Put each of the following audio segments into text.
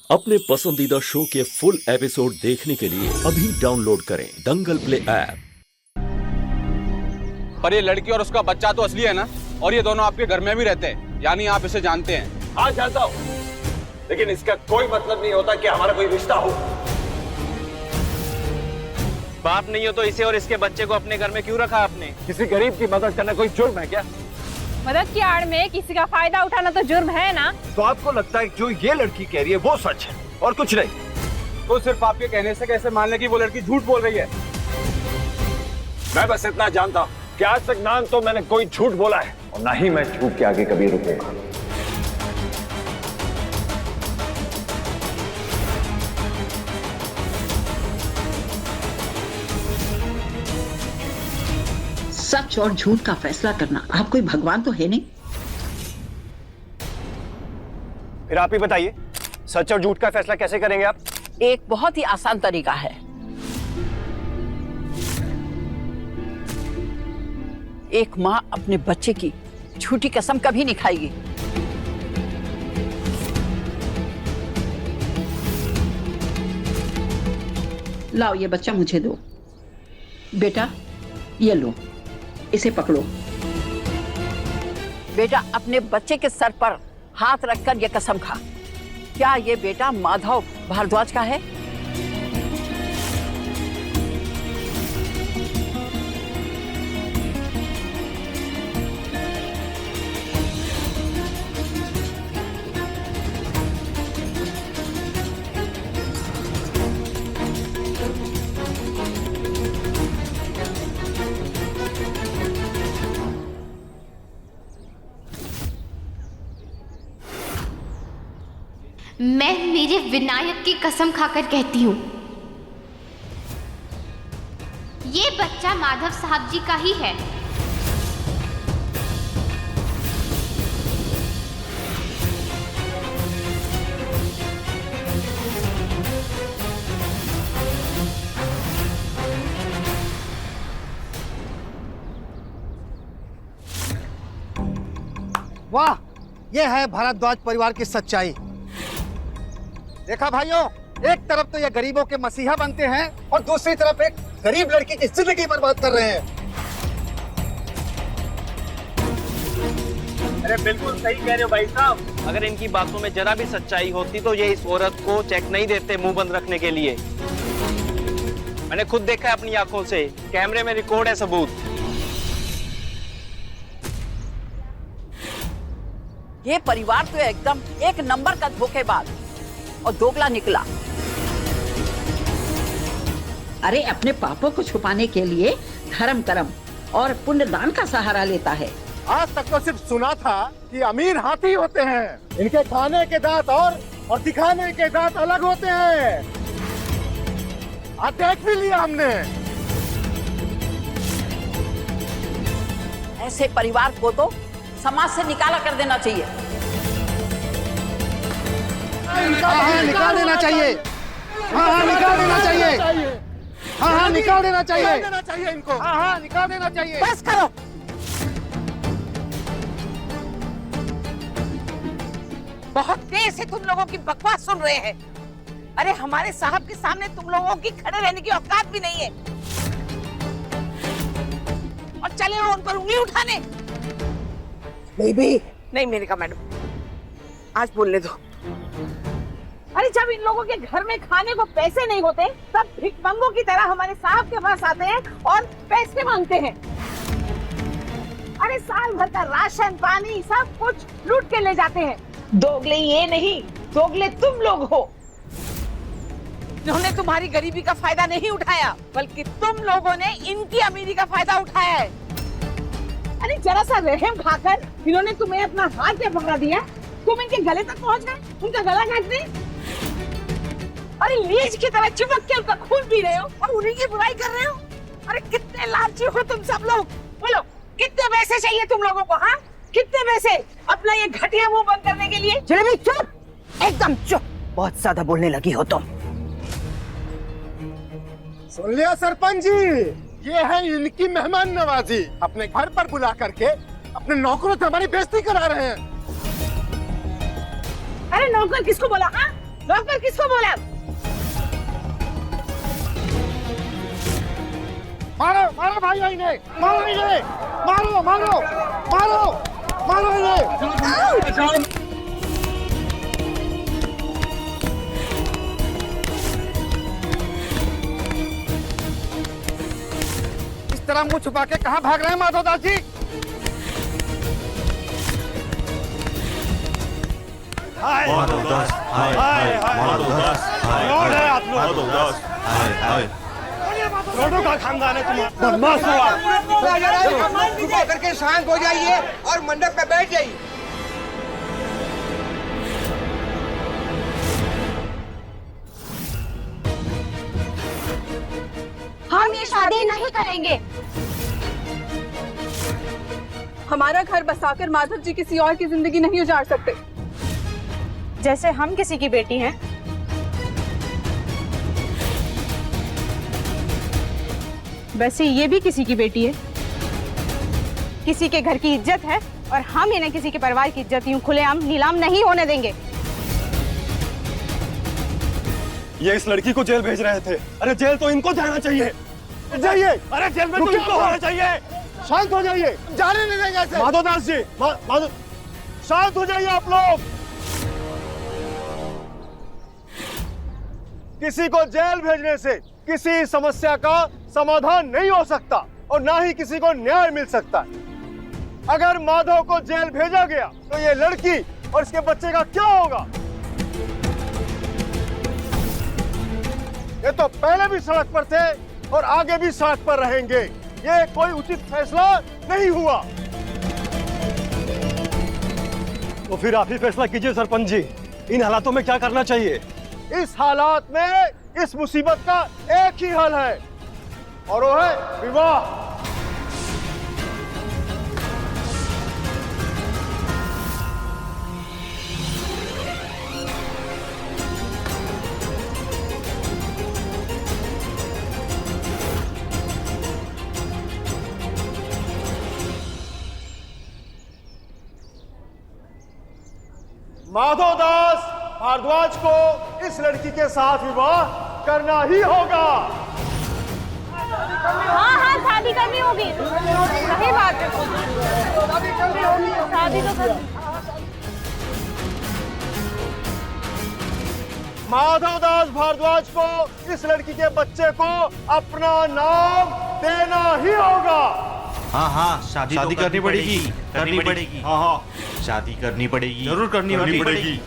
अपने पसंदीदा शो के फुल एपिसोड देखने के लिए अभी डाउनलोड करें दंगल प्ले ऐप। पर ये लड़की और उसका बच्चा तो असली है ना? और ये दोनों आपके घर में भी रहते हैं, यानी आप इसे जानते हैं? हाँ जानता हूँ, लेकिन इसका कोई मतलब नहीं होता कि हमारा कोई रिश्ता हो। बाप नहीं हो तो इसे और इसके बच्चे को अपने घर में क्यों रखा आपने? किसी गरीब की मदद करना कोई जुर्म है क्या? मदद की आड़ में किसी का फायदा उठाना तो जुर्म है ना? तो आपको लगता है जो ये लड़की कह रही है वो सच है और कुछ नहीं? तो सिर्फ आपके कहने से कैसे मान ले कि वो लड़की झूठ बोल रही है? मैं बस इतना जानता हूँ कि आज तक ना तो मैंने कोई झूठ बोला है और ना ही मैं झूठ के आगे कभी रुकूंगा। सच और झूठ का फैसला करना आप कोई भगवान तो है नहीं। फिर आप ही बताइए, सच और झूठ का फैसला कैसे करेंगे आप? एक बहुत ही आसान तरीका है। एक माँ अपने बच्चे की झूठी कसम कभी नहीं खाएगी। लाओ ये बच्चा मुझे दो। बेटा ये लो, इसे पकड़ो। बेटा अपने बच्चे के सर पर हाथ रखकर यह कसम खा। क्या ये बेटा माधव भारद्वाज का है? मैं मेरे विनायक की कसम खाकर कहती हूँ, ये बच्चा माधव साहब जी का ही है। वाह, यह है भारद्वाज परिवार की सच्चाई। देखा भाइयों, एक तरफ तो ये गरीबों के मसीहा बनते हैं और दूसरी तरफ एक गरीब लड़की की जिंदगी बर्बाद कर रहे हैं। अरे बिल्कुल सही कह रहे हो भाई साहब। अगर इनकी बातों में जरा भी सच्चाई होती तो ये इस औरत को चेक नहीं देते मुंह बंद रखने के लिए। मैंने खुद देखा है अपनी आंखों से, कैमरे में रिकॉर्ड है सबूत। ये परिवार तो एकदम एक नंबर का धोखेबाज और दोगला निकला। अरे अपने पापों को छुपाने के लिए धर्म कर्म और पुण्य दान का सहारा लेता है। आज तक तो सिर्फ सुना था कि अमीर हाथी होते हैं, इनके खाने के दांत और दिखाने के दांत अलग होते हैं। आज देख भी लिया हमने। ऐसे परिवार को तो समाज से निकाला कर देना चाहिए। हाँ, निकाल देना चाहिए। हाँ, निकाल देना चाहिए। हाँ, निकाल देना चाहिए इनको। हाँ, निकाल देना चाहिए। बस करो। बहुत देर से तुम लोगों की बकवास सुन रहे हैं। अरे हमारे साहब के सामने तुम लोगों की खड़े रहने की औकात भी नहीं है और चले हो उन पर उंगली उठाने। नहीं मेनका मैडम, आज बोलने दो। अरे जब इन लोगों के घर में खाने को पैसे नहीं होते तब भिखमंगों की तरह हमारे साहब के पास आते हैं और पैसे मांगते हैं। अरे साल भर का राशन पानी सब कुछ लूट के ले जाते हैं। दोगले ये नहीं, दोगले तुम लोग हो। इन्होंने तुम्हारी गरीबी का फायदा नहीं उठाया, बल्कि तुम लोगों ने इनकी अमीरी का फायदा उठाया है। अरे जरा सा रहम खाकर इन्होंने तुम्हें अपना हाथ पे पकड़ा दिया, तुम इनके गले तक पहुंच गए, उनका गला काटने। अरे लीच की तरह चिपक के उनका खून पी रहे हो और उन्हीं की बुराई कर रहे हो। अरे कितने लालची हो तुम सब लोग। बोलो कितने पैसे चाहिए तुम लोगों को? हाँ, कितने पैसे अपना ये घटिया मुंह बंद करने के लिए? जलेबी चुप, एकदम चुप। बहुत ज्यादा बोलने लगी हो तुम। सुन लिया सरपंच जी, ये है इनकी मेहमान नवाजी। अपने घर पर बुला करके अपने नौकरों से हमारी बेइज्जती करा रहे हैं। अरे नौकर किसको बोला? हाँ, लॉक कर, किसको बोला? मारो मारो भाई इन्हें, मारो इन्हें, मारो मारो मारो मारो इन्हें। इस तरह मुंह छुपा के कहाँ भाग रहे हैं माधव दास जी? माधवदास, हाय हाय माधवदास, कौन है आप लोग? माधवदास, हाय हाय रोडो का खानदान है तुम्हारा, बदमाश हो आप। चुप करके शांत हो जाइए और मंडप पे बैठ जाइए। हम ये शादी नहीं करेंगे। हमारा घर बसाकर माधव जी किसी और की जिंदगी नहीं उजाड़ सकते। जैसे हम किसी की बेटी हैं, वैसे ये भी किसी की बेटी है। किसी के घर की इज्जत है और हम इन्हें किसी के परिवार की इज्जत यूं खुलेआम नीलाम नहीं होने देंगे। ये इस लड़की को जेल भेज रहे थे। अरे जेल तो इनको जाना चाहिए। जाइए, अरे जेल में तो इनको होना चाहिए। शांत हो जाइए, जाने नहीं देंगे ऐसे। माधवदास जी, माधव, शांत हो जाइए आप लोग। किसी को जेल भेजने से किसी समस्या का समाधान नहीं हो सकता और ना ही किसी को न्याय मिल सकता। अगर माधव को जेल भेजा गया तो ये लड़की और इसके बच्चे का क्या होगा? ये तो पहले भी सड़क पर थे और आगे भी सड़क पर रहेंगे। ये कोई उचित फैसला नहीं हुआ। तो फिर आप ही फैसला कीजिए सरपंच जी, इन हालातों में क्या करना चाहिए? इस हालात में इस मुसीबत का एक ही हल है और वो है विवाह। माधवदास भारद्वाज को इस लड़की के साथ विवाह करना ही होगा। हाँ हाँ, शादी करनी होगी। सही बात है, शादी तो करनी। माधवदास भारद्वाज को इस लड़की के बच्चे को अपना नाम देना ही होगा। हाँ हाँ, शादी करनी पड़ेगी, करनी पड़ेगी। हाँ हाँ, शादी करनी पड़ेगी, जरूर करनी पड़ेगी।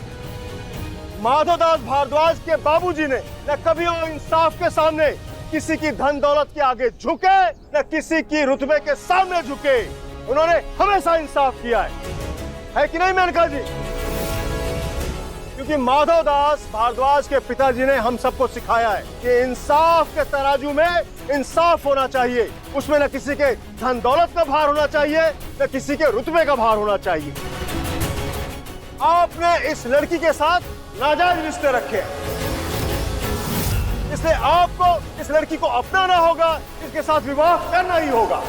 माधवदास भारद्वाज के बाबूजी ने न कभी वो इंसाफ के सामने किसी की धन दौलत के आगे झुके, न किसी की रुतबे के सामने झुके। उन्होंने हमेशा इंसाफ किया है कि नहीं मेनका जी? क्योंकि माधवदास भारद्वाज के पिताजी ने हम सबको सिखाया है कि इंसाफ के तराजू में इंसाफ होना चाहिए। उसमें न किसी के धन दौलत का भार होना चाहिए, न किसी के रुतबे का भार होना चाहिए। आपने इस लड़की के साथ नाजायज रिश्ते रखे, इसलिए आपको इस लड़की को अपनाना होगा, इसके साथ विवाह करना ही होगा।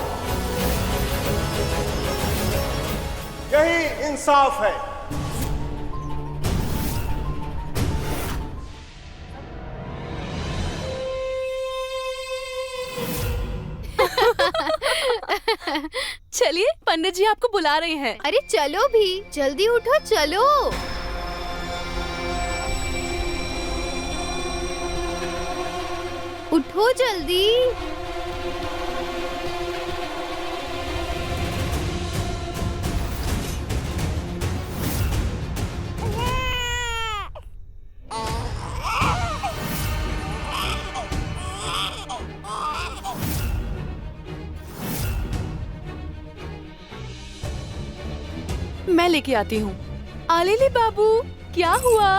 यही इंसाफ है। चलिए, पंडित जी आपको बुला रहे हैं। अरे चलो भी, जल्दी उठो, चलो। उठो जल्दी। मैं लेके आती हूँ। आलेली बाबू, क्या हुआ?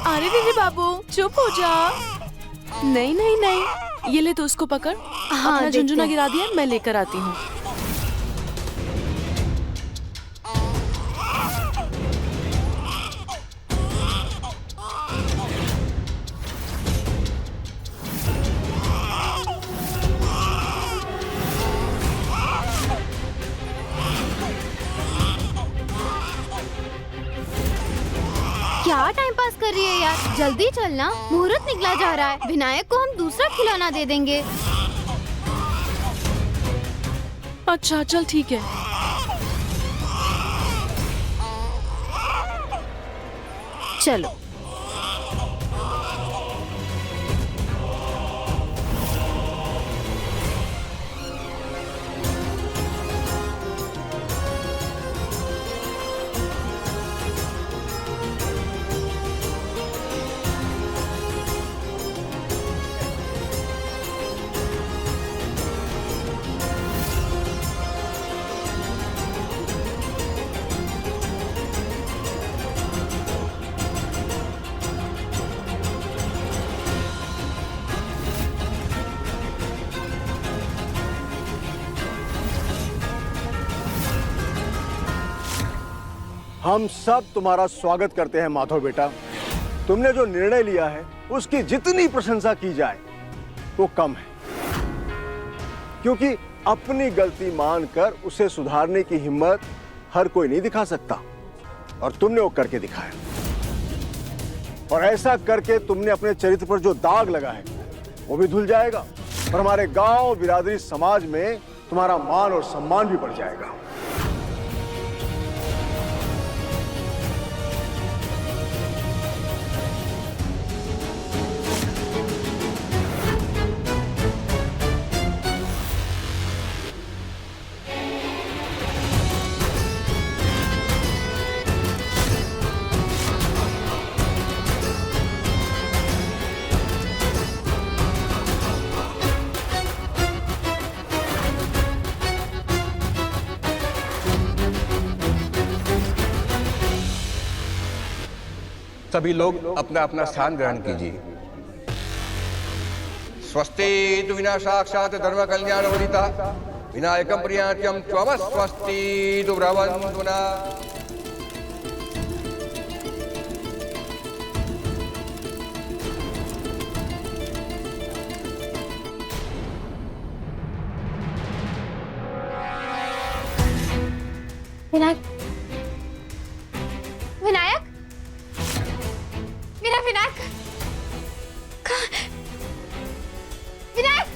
अरे दीदी बाबू, चुप हो जा। नहीं नहीं नहीं, ये ले तो उसको पकड़। हाँ, अपना झुंझुना गिरा दिया, मैं लेकर आती हूँ। टाइम पास कर रही है यार, जल्दी चलना, मुहूर्त निकला जा रहा है। विनायक को हम दूसरा खिलौना दे देंगे। अच्छा चल ठीक है। चलो। हम सब तुम्हारा स्वागत करते हैं माधव बेटा। तुमने जो निर्णय लिया है उसकी जितनी प्रशंसा की जाए वो कम है, क्योंकि अपनी गलती मानकर उसे सुधारने की हिम्मत हर कोई नहीं दिखा सकता, और तुमने वो करके दिखाया। और ऐसा करके तुमने अपने चरित्र पर जो दाग लगा है वो भी धुल जाएगा, और हमारे गांव, बिरादरी, समाज में तुम्हारा मान और सम्मान भी बढ़ जाएगा। सभी लोग अपना अपना स्थान ग्रहण कीजिए। स्वस्ति तु विना साक्षात् धर्म कल्याण वदिता विनायकं प्रियात्यं त्वम स्वस्ति तु ब्रवन्तु न। विनायक, विनायक, मेरा विनायक, विनायक,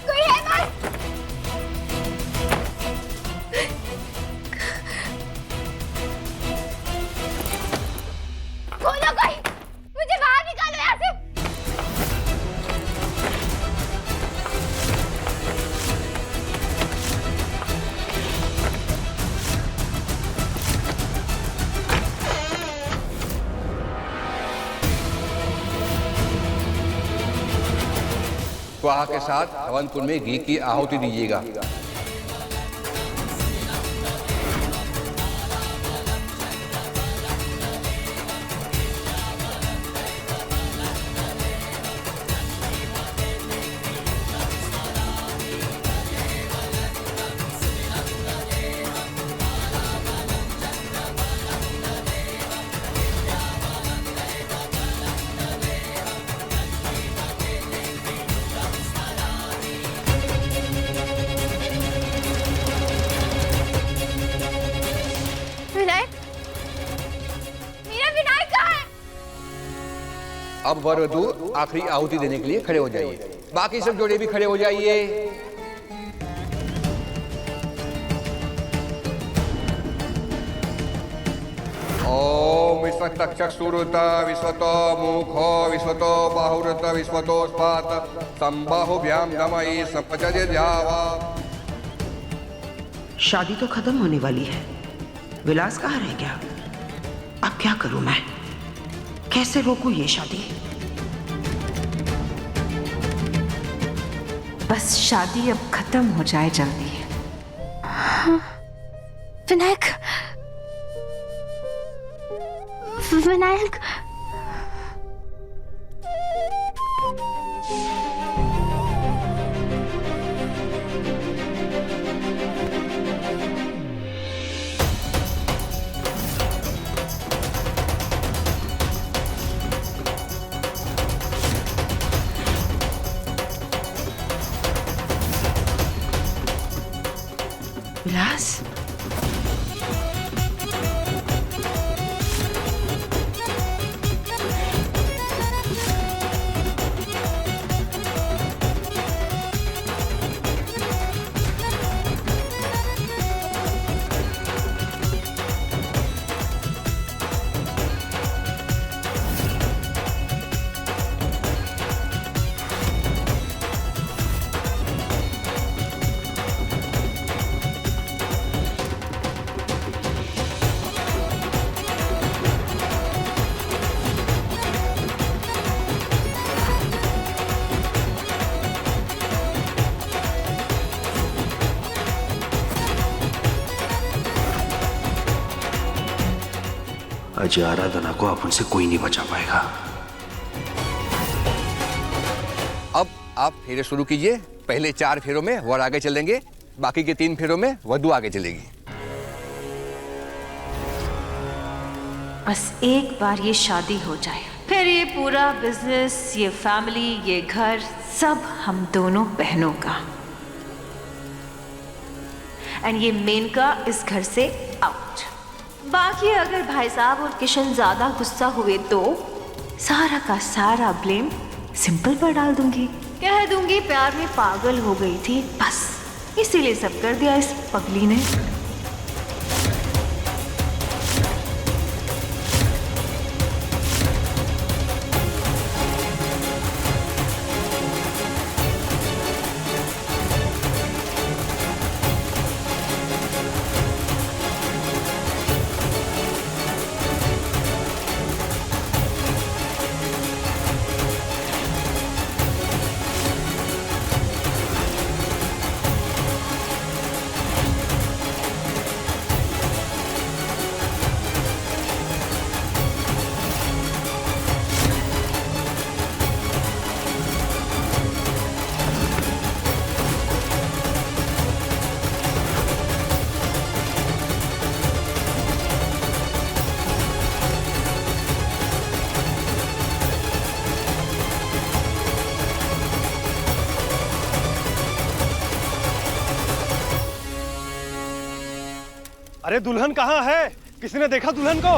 कोई है बाहर? खोलो कोई, मुझे बाहर निकालो यहाँ से। स्वाहा के साथ हवन कुंड में घी की आहुति दीजिएगा। अब वर वधू आखिरी आहुति देने के लिए खड़े हो जाइए। बाकी सब जोड़े भी खड़े हो जाइए। ओम विश्वतक्षुरुत विश्वतो मुखो विश्वतो बाहुरुत विश्वतो स्पात संबाहुभ्याम नमः संपजद्यावा। शादी तो खत्म होने वाली है, विलास कहाँ रह गया? अब क्या करूं मैं? कैसे रोकूं ये शादी? बस शादी अब खत्म हो जाए जल्दी। विनायक, विनायक, विलास, अजय आराधना को अपन से कोई नहीं बचा पाएगा। अब आप फेरे शुरू कीजिए। पहले 4 फेरों में वर आगे चलेंगे, बाकी के 3 फेरों में वधू आगे चलेगी। बस एक बार ये शादी हो जाए, फिर ये पूरा बिजनेस, ये फैमिली, ये घर, सब हम दोनों बहनों का। एंड ये मेनका इस घर से आउट। बाकी अगर भाई साहब और किशन ज्यादा गुस्सा हुए तो सारा का सारा ब्लेम सिंपल पर डाल दूंगी, कह दूंगी प्यार में पागल हो गई थी, बस इसीलिए सब कर दिया इस पगली ने। अरे दुल्हन कहाँ है? किसी ने देखा दुल्हन को?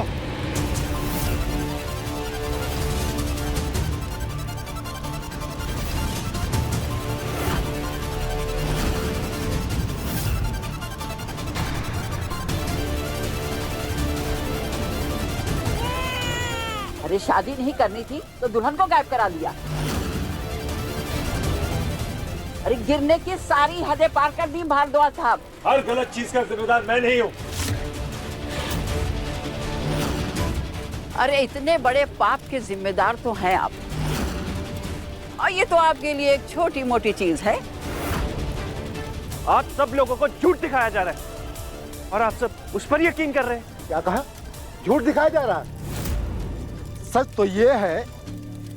अरे शादी नहीं करनी थी तो दुल्हन को गायब करा लिया। अरे गिरने की सारी हदें पार कर दी भारद्वाज साहब। हर गलत चीज का जिम्मेदार मैं नहीं हूँ। अरे इतने बड़े पाप के जिम्मेदार तो हैं आप, और ये तो आपके लिए एक छोटी मोटी चीज है। आज सब लोगों को झूठ दिखाया जा रहा है और आप सब उस पर यकीन कर रहे हैं। क्या कहा? झूठ दिखाया जा रहा है? सच तो ये है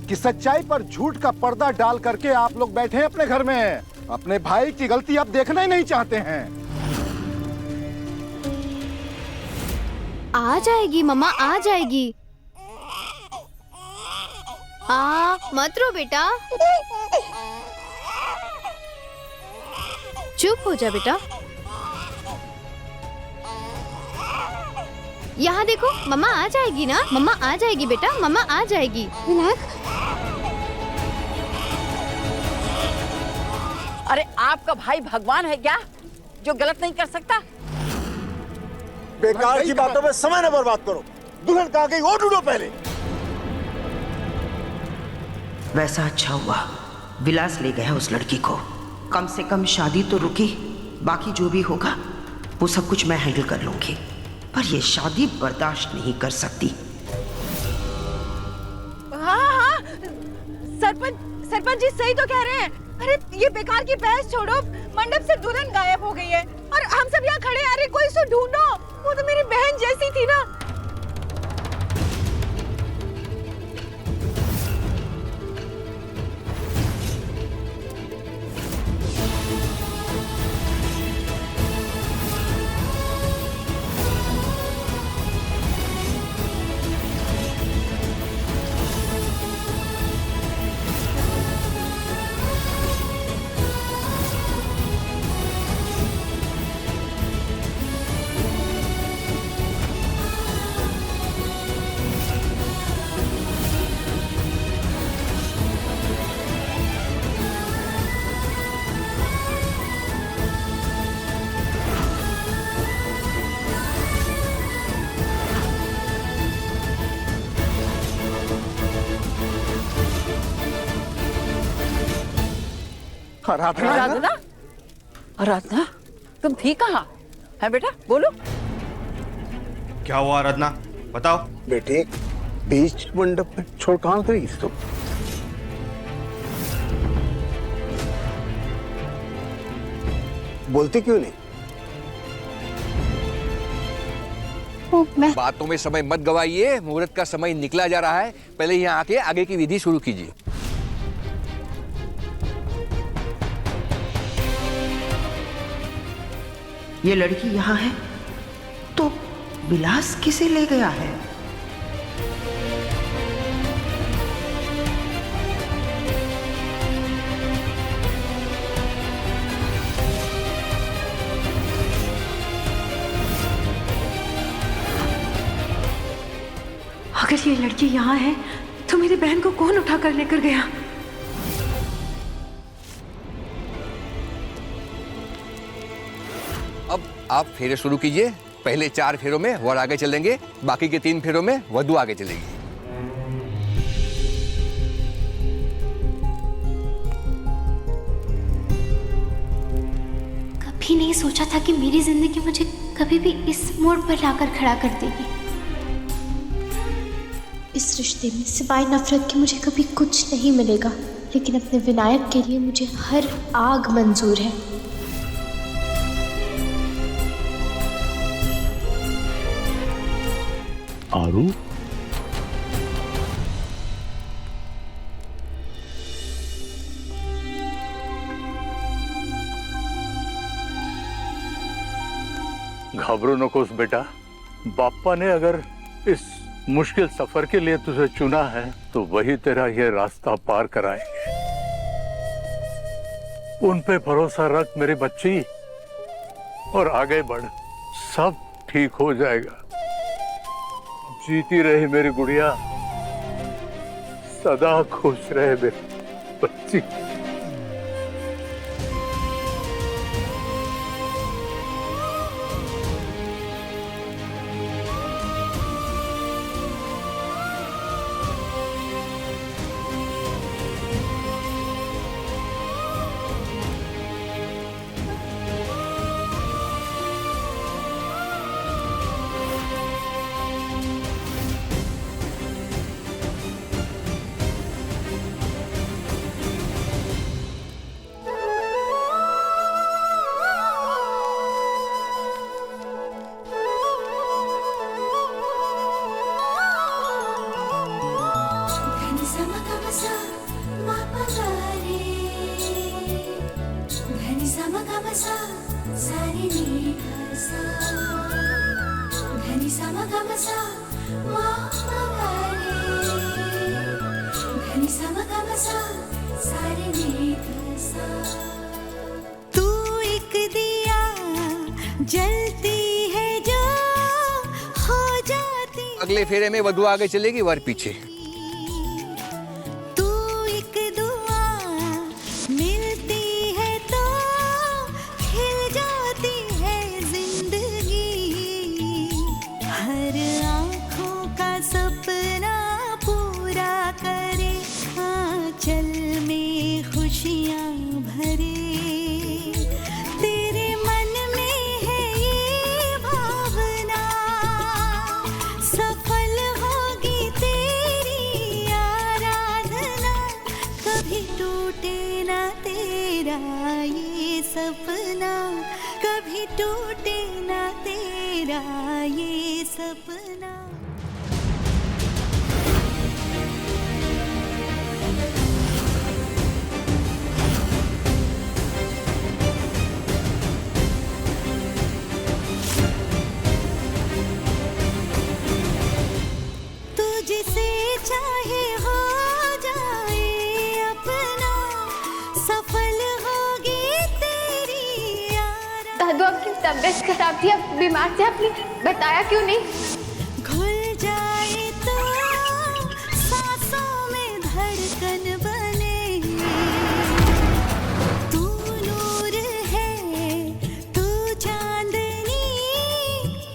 कि सच्चाई पर झूठ का पर्दा डाल करके आप लोग बैठे हैं अपने घर में। अपने भाई की गलती आप देखना ही नहीं चाहते हैं। आ जाएगी मम्मा, आ जाएगी। मत रो बेटा, चुप हो जा बेटा। यहाँ देखो, मम्मा आ जाएगी ना, मम्मा आ जाएगी बेटा, मम्मा आ जाएगी। अरे आपका भाई भगवान है क्या जो गलत नहीं कर सकता? बेकार की बातों में समय न बर्बाद करो। दुल्हन कहाँ गई वो ढूंढो पहले। वैसा अच्छा हुआ विलास ले गया उस लड़की को। कम से कम शादी तो रुकी, बाकी जो भी होगा वो सब कुछ मैं हैंडल कर लूंगी। पर ये शादी बर्दाश्त नहीं कर सकती। हाँ, सरपंच जी सही तो कह रहे हैं। अरे ये बेकार की बहस छोड़ो, मंडप से दुल्हन गायब हो गई है और हम सब यहाँ खड़े हैं। अरे कोई सो ढूंढो, वो तो मेरी बहन जैसी थी ना। आराधना आराधना, आराधना, तुम थी कहाँ? है बेटा, बोलो। क्या हुआ आराधना, बताओ। बेटे, बीच मंडप पे छोड़ कहाँ गई तुम? बोलती क्यों नहीं? बातों में समय मत गवाइए, मुहूर्त का समय निकला जा रहा है। पहले यहाँ आके आगे की विधि शुरू कीजिए। ये लड़की यहाँ है तो विलास किसे ले गया है? अगर ये लड़की यहाँ है तो मेरी बहन को कौन उठा कर लेकर गया? अब आप फेरे शुरू कीजिए। पहले 4 फेरों में वर आगे चलेंगे, बाकी के 3 फेरों में वधू आगे चलेगी। कभी नहीं सोचा था कि मेरी जिंदगी मुझे कभी भी इस मोड़ पर लाकर खड़ा कर देगी। इस रिश्ते में सिवाय नफरत के मुझे कभी कुछ नहीं मिलेगा, लेकिन अपने विनायक के लिए मुझे हर आग मंजूर है। आरू, घबरो नकोस बेटा। बापा ने अगर इस मुश्किल सफर के लिए तुझे चुना है तो वही तेरा ये रास्ता पार कराएंगे। उन पे भरोसा रख मेरी बच्ची और आगे बढ़, सब ठीक हो जाएगा। जीती रहे मेरी गुड़िया, सदा खुश रहे मेरी बच्ची। तू एक दिया जलती है जो हो जाती। अगले फेरे में वधू आगे चलेगी, वर पीछे। तू एक दुआ मिलती है तो खिल जाती है जिंदगी। हर आँखों का सपना पूरा करे, आंचल में खुशियाँ भरे। तेरे मन में है ये भावना, सफल होगी तेरी आराधना। कभी टूटे ना तेरा ये सपना, कभी टूटे ना तेरा ये सपना। तुझसे चाहे हो जाए अपना, सफल होगी तेरी दादू आपकी तबीयत खराब थी, आप बीमार थे, आपने बताया क्यों नहीं? घुल जाए तो सांसों में धड़कन बने। तू नूर है, तू चांदनी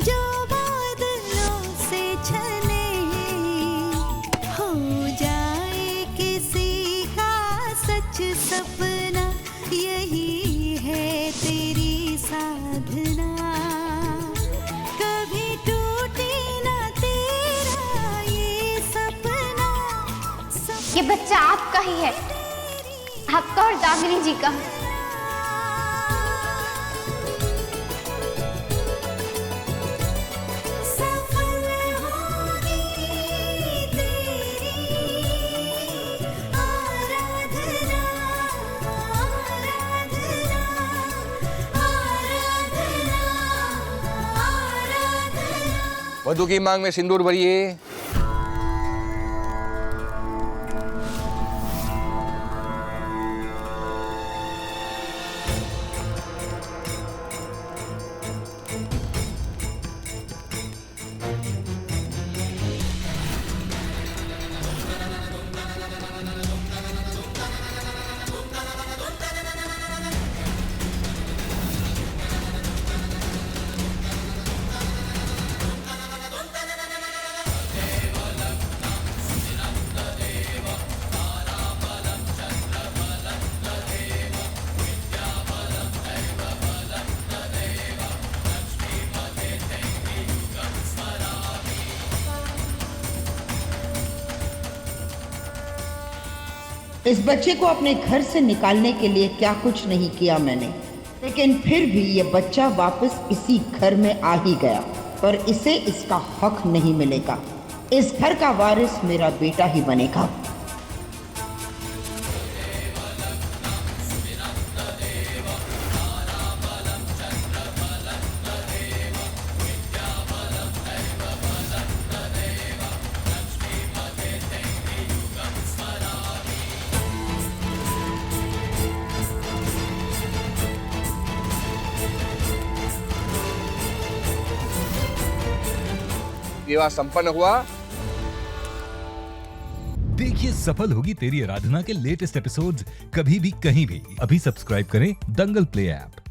जो बादलों से छने। हो जाए किसी का सच सपना, ये ये बच्चा आपका ही है, आपका और दामिनी जी का। वधू की मांग में सिंदूर भरिए। इस बच्चे को अपने घर से निकालने के लिए क्या कुछ नहीं किया मैंने, लेकिन फिर भी ये बच्चा वापस इसी घर में आ ही गया। पर इसे इसका हक नहीं मिलेगा। इस घर का वारिस मेरा बेटा ही बनेगा। विवाह संपन्न हुआ। देखिए सफल होगी तेरी आराधना के लेटेस्ट एपिसोड्स कभी भी कहीं भी। अभी सब्सक्राइब करें दंगल प्ले ऐप।